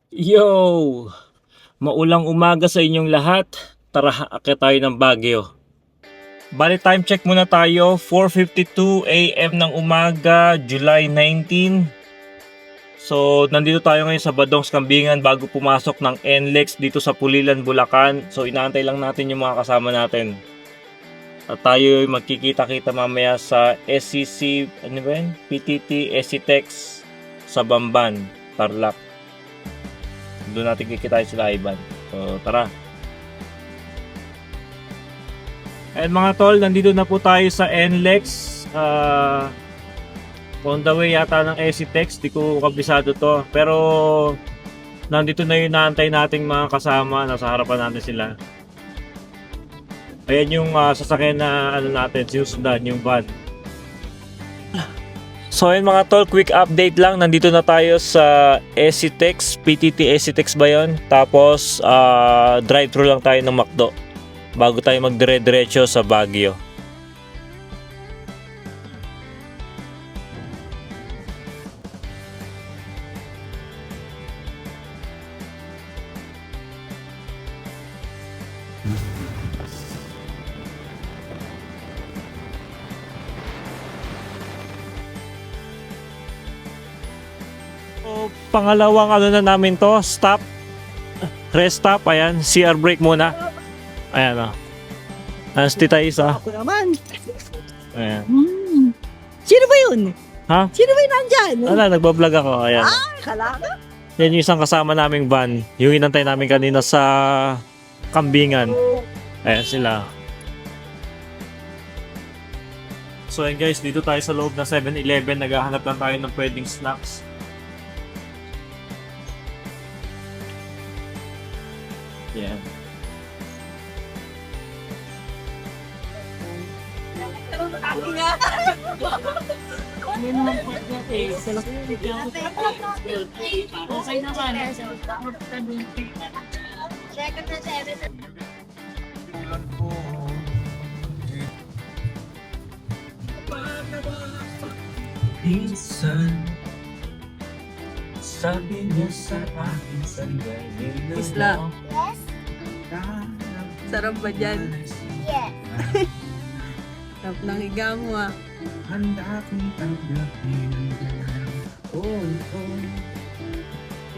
Yo! Maulang umaga sa inyong lahat. Tara, akit tayo ng Baguio. Bali time check muna tayo. 4:52 AM ng umaga, July 19. So, nandito tayo ngayon sa Badongs Kambingan bago pumasok ng NLEX dito sa Pulilan, Bulacan. So, inaantay lang natin yung mga kasama natin. At tayo magkikita-kita mamaya sa SCC, ano ba yun? PTT SCTEX sa Bamban, Tarlac. Doon natin kikitain sila Ivan. So, tara. And mga tol, nandito na po tayo sa NLEX. On the way yata ng SCTEX. Di ko kabisado to. Pero, nandito na yung naantay nating mga kasama. Nasa harapan natin sila. Ayan yung sasakyan na ano natin, sinusundan, yung van. So ayun mga tol, quick update lang. Nandito na tayo sa SCTEX, PTT SCTEX ba yun? Tapos drive-thru lang tayo ng McDo bago tayo magdire-diretso sa Baguio. So, pangalawang ano na namin to, stop, rest stop, ayan, CR break muna. Ayan o. Ayan, si Tita Isa. Ako naman. Ayan. Sino ba yun? Ha? Sino ba yun nandyan? Wala, nagbablog ako, ayan. Ay, kalaga. Yan yung isang kasama naming van. Yung inantay namin kanina sa Kambingan. Ayan sila. So ayan guys, dito tayo sa loob ng 7-Eleven. Naghahanap lang tayo ng pwedeng snacks. Yan. Okay naman. Minsan, sabi niya sa akin sandali na Isla. Yes? Sarap ba dyan? Yes. Sarap ng higa mo ah. Handa kong tanggapin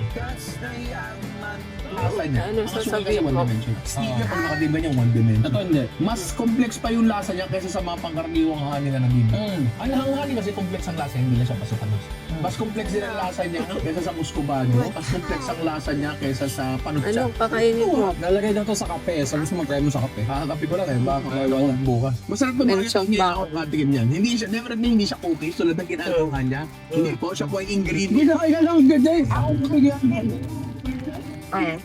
ikas na yaman. Lasa niya. Ano sasabihin mo? Hindi niya pag nakadiba niya one dimension. Ito hindi. Mas complex pa yung lasa niya kaysa sa mga pangkaraniwang hangin na naging. Ang hangin kasi complex ang lasa, hindi lang siya paso-panos. Mas complex din ang lasa niya kaysa sa muscovado. Mas complex ang lasa niya kaysa sa panutsa. Ano, pakainin mo? Nalagay lang to sa kape. Sabi mo mag-try mo sa kape. Kakakapi ko lang eh, baka kakawa lang bukas. Masarap na Meron mga siyang hindi bako. ako katikim niyan. Hindi siya, never na hindi siya cookies tulad ng ginagawa niya. Hindi po, siya po ay ingredient. Hindi na kaya lang ganda eh. Ako bigyan mo. Oo.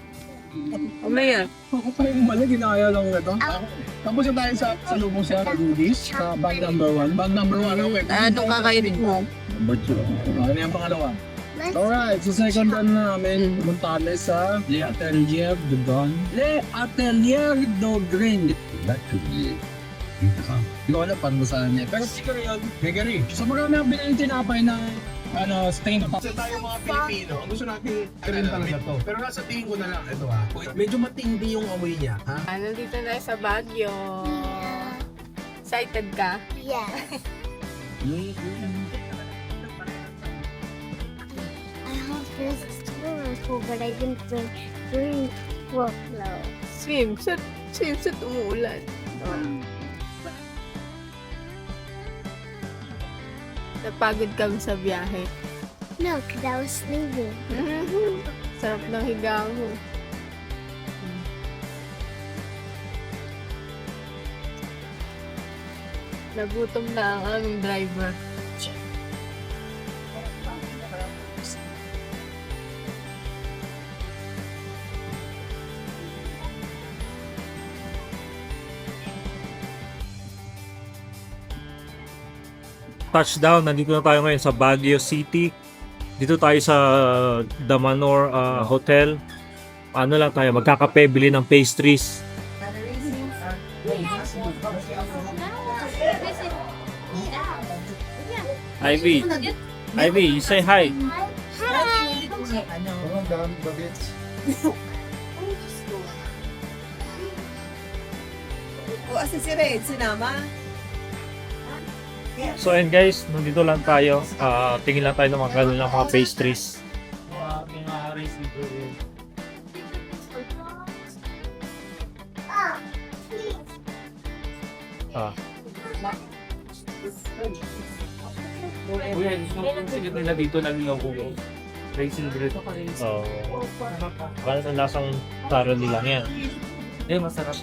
Ano yan? Ako pa yung mali, ginaya lang ito. Tapos yung tayo sa lubong siya, Rudy's. Sa bag number 1. Bag number 1, okay. Anong kakainin mo? Number 2. Ano yung pangalawa? Alright, so second run na namin. Pumunta kami sa Le Atelier de Don. Le Atelier de Green. Hindi ko alam paano saan niya. Pero siguro yun, Gregory. So marami ang binili tinapay na stain pa. Kasi tayo mga Pilipino, ang gusto natin rin talaga to. Pero nasa tingin ko na lang, ito ha. Medyo matindi yung amoy niya, ha? Nandito na sa Baguio. Excited ka? Yes. I have this swimming pool, but I didn't bring work clothes. Swim sa umuulan. Napagod kami sa biyahe. No, because I was sleeping. Sarap ng higa mo. Nagutom na ang aming driver. Touchdown, nandito na tayo ngayon sa Baguio City. Dito tayo sa Damanor Hotel. Ano lang tayo, magkakape, bili ng pastries. Ivy, you say hi. Hi. dami bagets. O, asa si Red, sinama? So and guys, nandito lang tayo. Tingin lang tayo ng mga kanilang mga pastries. Ah. Kuya, sige nila dito lang yung buko. Raisin bread. Oh. Para sa lasang taro nila yan. Eh, masarap.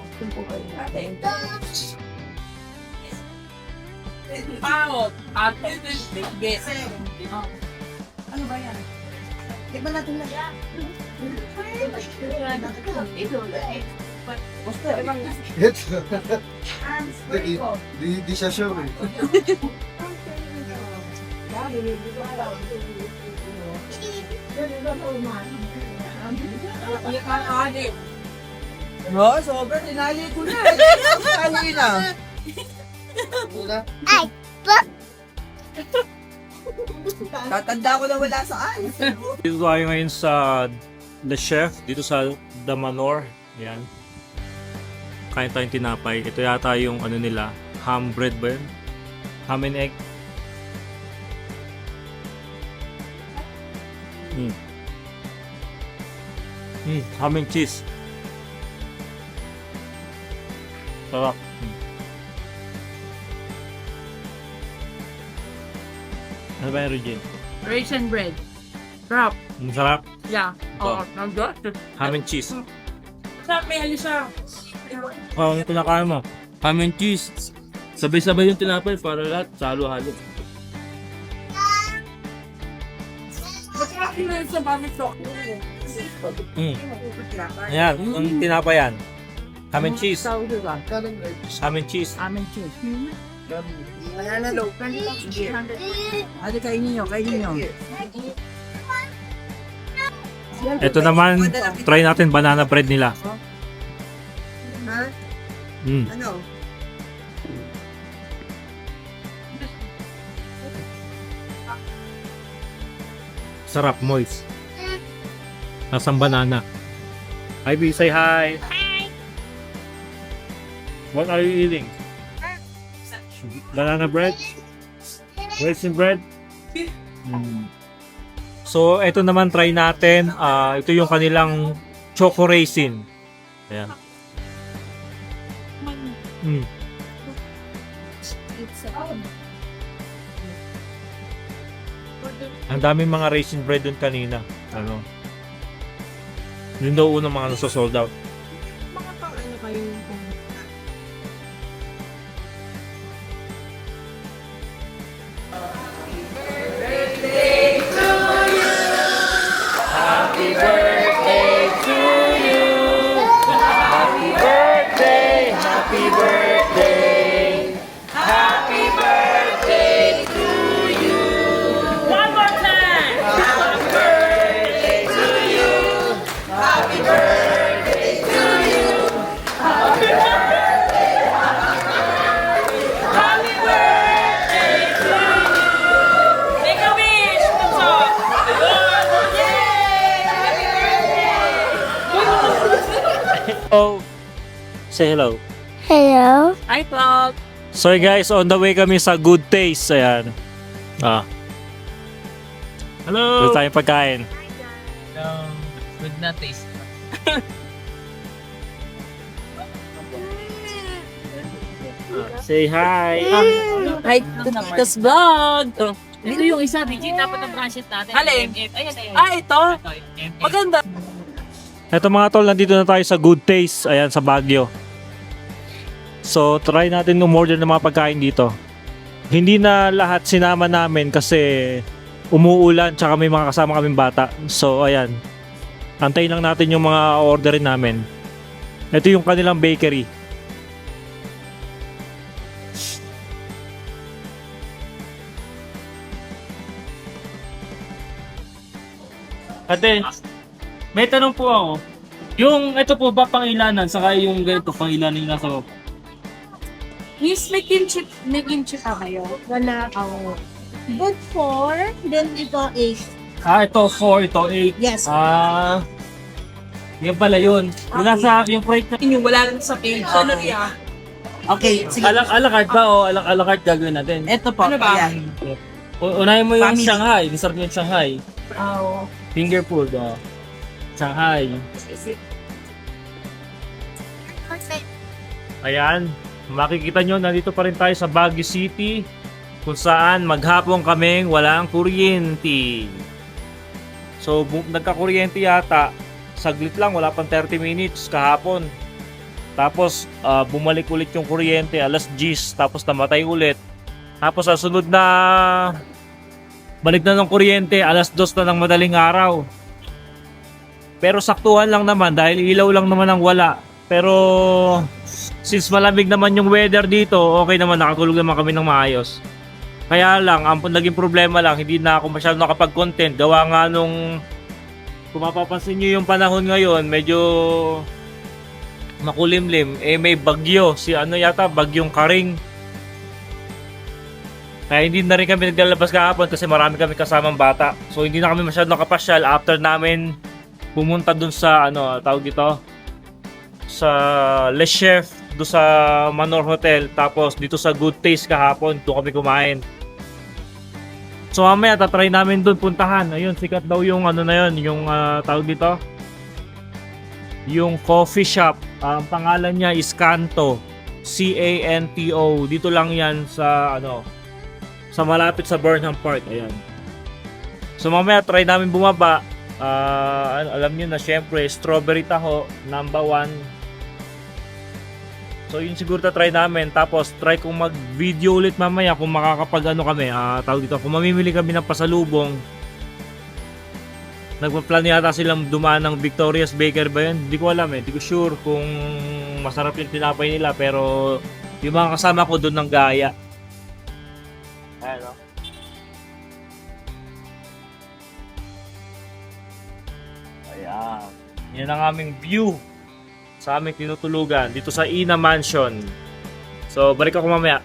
Pao! At bigis. Ano ba yan? Di ba natin na? Di siya sure eh. No, sobrang dinali ko na. Dinali na. Ay, Tatanda ko na wala saan. Dito tayo ngayon sa The Chef, dito sa The Manor. Yan. Kain tayong tinapay. Ito yata yung ano nila, ham bread ba yun? Ham and egg. Ham and cheese. Sarap. Ano ba yung Regine? Raisin bread. Crap. Masarap. Yeah. Oh. Oo, nandun. Ham and cheese. Sarap, may halisa. Oh, ano kinakain mo? Ham and cheese. Sabay-sabay yung tinapay para lahat halo-halo. Masarap na yun sa bamit ko. Ayan, ang tinapay yan. Ham and cheese. Tawag ba? Ham and cheese. Amin cheese. Wala na local. Ate, kainin nyo, kainin nyo. Ito naman, try natin banana bread nila. Ha? Mm. Ano? Sarap, moist. Nasang banana. Hi, B, say hi. Hi. What are you eating? Banana bread? Raisin bread? So, ito naman try natin. Ito yung kanilang choco raisin. Ayan. Ang daming mga raisin bread dun kanina. Ano? Yun daw unang mga nasa-sold out. Mga pang ano kayo One more time! Make a wish! Bunso! Oh, say hello. hello. Hi, vlog! So guys, on the way kami sa Good Taste. Ayan. Hello! Ito tayong pagkain. Good na taste. Say hi. Hi, Titas Vlog! Ito yung isa, Regine, dapat ang branches natin. Alin? Ayan, ayan. Ito? Maganda. Ito mga tol, nandito na tayo sa Good Taste. Ayan, sa Baguio. So, try natin umorder ng mga pagkain dito. Hindi na lahat sinama namin kasi umuulan tsaka may mga kasama kaming bata. So, ayan. Antayin lang natin yung mga orderin namin. Ito yung kanilang bakery. Ate, may tanong po ako. Yung ito po ba pangilanan, saka yung ganito pangilanan yung nasa baba? Miss, may kimchi pa kayo? Wala ako. Good for, then ito is Ito 4, ito 8. Yes. Yan pala yun. Yung nasa, yung right na. Yung wala rin sa page. Ano niya? Okay, sige. Alakart ba o alakart gagawin natin? Ito po. Ano ba? Ayan. Unahin mo yung Family. Shanghai. Masarap yung Shanghai. Oh. Finger food, oh. Shanghai. Ayan, makikita nyo, nandito pa rin tayo sa Baguio City kung saan maghapon kaming walang kuryente. So, nagka-kuryente yata, saglit lang, wala pang 30 minutes kahapon. Tapos, bumalik ulit yung kuryente, alas 10, tapos namatay ulit. Tapos, sa sunod na balik na ng kuryente, alas 2 na ng madaling araw. Pero saktuhan lang naman, dahil ilaw lang naman ang wala. Pero, since malamig naman yung weather dito, okay naman, nakatulog naman kami ng maayos. Kaya lang, ang naging problema lang, hindi na ako masyado nakapag-content. Gawa nga nung, kung mapapansin nyo yung panahon ngayon, medyo makulimlim. May bagyo, bagyong Karing. Kaya hindi na rin kami naglalabas kahapon kasi marami kami kasamang bata. So hindi na kami masyado nakapasyal after namin pumunta dun sa, tawag dito, sa Le Chef, doon sa Manor Hotel, tapos dito sa Good Taste kahapon, doon kami kumain. So mamaya tatry namin doon puntahan. Ayun, sikat daw yung yung tawag dito, yung coffee shop. Ang pangalan niya is Canto, C-A-N-T-O. Dito lang yan sa sa malapit sa Burnham Park. Ayan. So mamaya try namin bumaba. Alam niyo na, syempre strawberry taho number 1. So yun siguro try namin, tapos try kong mag-video ulit mamaya kung makakapag kami, tawag dito, kung mamimili kami ng pasalubong. Nagpa-plan yata silang dumaan ng Victoria's Baker ba yun? Hindi ko alam hindi ko sure kung masarap yung tinapay nila, pero yung mga kasama ko doon ng gaya. Ayan o. Ayan. Yan ang aming view sa aming tinutulugan dito sa Ina Mansion. So, balik ako mamaya.